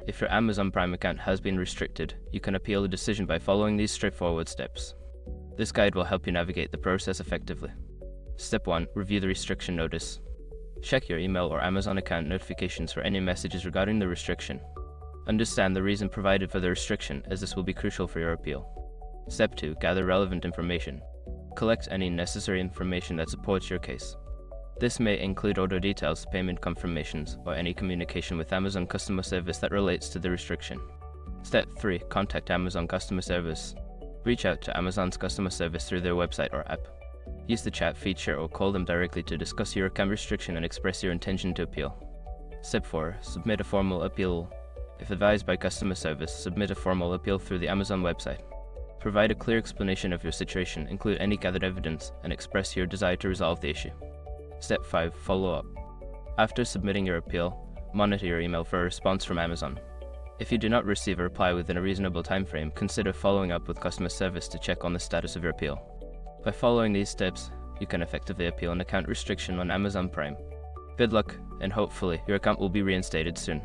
If your Amazon Prime account has been restricted, you can appeal the decision by following these straightforward steps. This guide will help you navigate the process effectively. Step 1. Review the restriction notice. Check your email or Amazon account notifications for any messages regarding the restriction. Understand the reason provided for the restriction, as this will be crucial for your appeal. Step 2. Gather relevant information. Collect any necessary information that supports your case. This may include order details, payment confirmations, or any communication with Amazon customer service that relates to the restriction. Step 3. Contact Amazon customer service. Reach out to Amazon's customer service through their website or app. Use the chat feature or call them directly to discuss your account restriction and express your intention to appeal. Step 4. Submit a formal appeal. If advised by customer service, submit a formal appeal through the Amazon website. Provide a clear explanation of your situation, include any gathered evidence, and express your desire to resolve the issue. Step 5. Follow up. After submitting your appeal, monitor your email for a response from Amazon. If you do not receive a reply within a reasonable time frame, consider following up with customer service to check on the status of your appeal. By following these steps, you can effectively appeal an account restriction on Amazon Prime. Good luck, and hopefully your account will be reinstated soon.